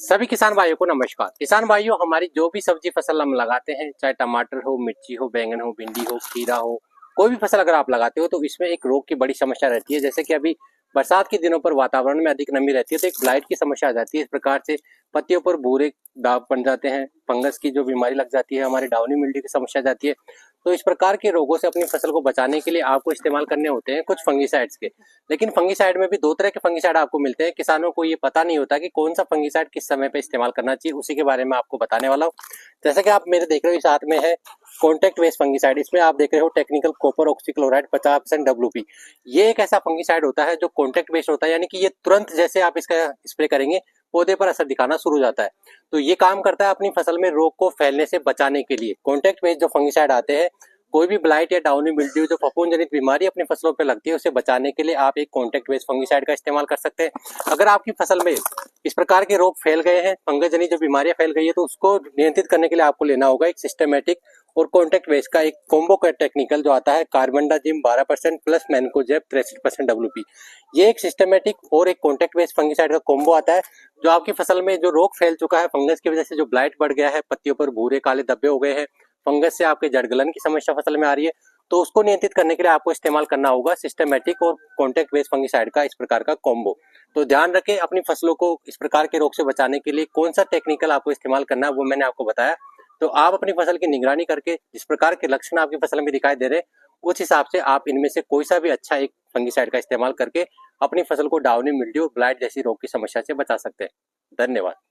सभी किसान भाइयों को नमस्कार। किसान भाइयों, हमारी जो भी सब्जी फसल हम लगाते हैं, चाहे टमाटर हो, मिर्ची हो, बैंगन हो, भिंडी हो, खीरा हो, कोई भी फसल अगर आप लगाते हो तो इसमें एक रोग की बड़ी समस्या रहती है। जैसे कि अभी बरसात के दिनों पर वातावरण में अधिक नमी रहती है तो एक ब्लाइट की समस्या आ जाती है। इस प्रकार से पत्तियों पर भूरे दाग बन जाते हैं, फंगस की जो बीमारी लग जाती है, हमारी डाउनी मिल्ड्यू की समस्या आ जाती है। तो इस प्रकार के रोगों से अपनी फसल को बचाने के लिए आपको इस्तेमाल करने होते हैं कुछ फंगीसाइड्स के। लेकिन फंगीसाइड में भी दो तरह के फंगीसाइड आपको मिलते हैं। किसानों को ये पता नहीं होता कि कौन सा फंगीसाइड किस समय पे इस्तेमाल करना चाहिए, उसी के बारे में आपको बताने वाला हूँ। जैसा कि आप मेरे देख रहे हो, साथ में है कॉन्टैक्ट बेस्ड फंगीसाइड। इसमें आप देख रहे हो टेक्निकल कॉपर ऑक्सीक्लोराइड 50% WP। ये एक ऐसा फंगीसाइड होता है जो कॉन्टैक्ट बेस्ड होता है, यानी कि ये तुरंत जैसे आप इसका स्प्रे करेंगे पौधे पर असर दिखाना शुरू हो जाता है। तो ये काम करता है अपनी फसल में रोग को फैलने से बचाने के लिए। कॉन्टैक्ट बेस्ड जो फंगीसाइड आते हैं, कोई भी ब्लाइट या डाउनी मिल्ड्यू जो फफूंद जनित बीमारी अपनी फसलों पे लगती है उसे बचाने के लिए आप एक कॉन्टैक्ट बेस्ड फंगीसाइड का इस्तेमाल कर सकते हैं। अगर आपकी फसल में इस प्रकार के रोग फैल गए हैं, फंगस जनित जो बीमारियां फैल गई है, तो उसको नियंत्रित करने के लिए आपको लेना होगा एक सिस्टमेटिक और कॉन्टैक्ट बेस्ड का एक कॉम्बो का टेक्निकल जो आता है, कार्बेंडाजिम 12% प्लस मैनकोजेब 63% WP। ये एक सिस्टमेटिक और एक कॉन्टैक्ट बेस्ड फंगीसाइड का कॉम्बो आता है जो आपकी फसल में जो रोग फैल चुका है फंगस की वजह से, जो ब्लाइट बढ़ गया है, पत्तियों पर भूरे काले धब्बे हो गए हैं, फंगस से आपके जड़ गलन की समस्या फसल में आ रही है, तो उसको नियंत्रित करने के लिए आपको इस्तेमाल करना होगा सिस्टमेटिक और कॉन्टैक्ट बेस्ड फंगीसाइड का इस प्रकार का कॉम्बो। तो ध्यान रखें, अपनी फसलों को इस प्रकार के रोग से बचाने के लिए कौन सा टेक्निकल आपको इस्तेमाल करना है वो मैंने आपको बताया। तो आप अपनी फसल की निगरानी करके जिस प्रकार के लक्षण आपकी फसल में दिखाई दे रहे हैं, उस हिसाब से आप इनमें से कोई सा भी अच्छा एक फंगीसाइड का इस्तेमाल करके अपनी फसल को डाउनी मिल्ड्यू, ब्लाइट जैसी रोग की समस्या से बचा सकते हैं। धन्यवाद।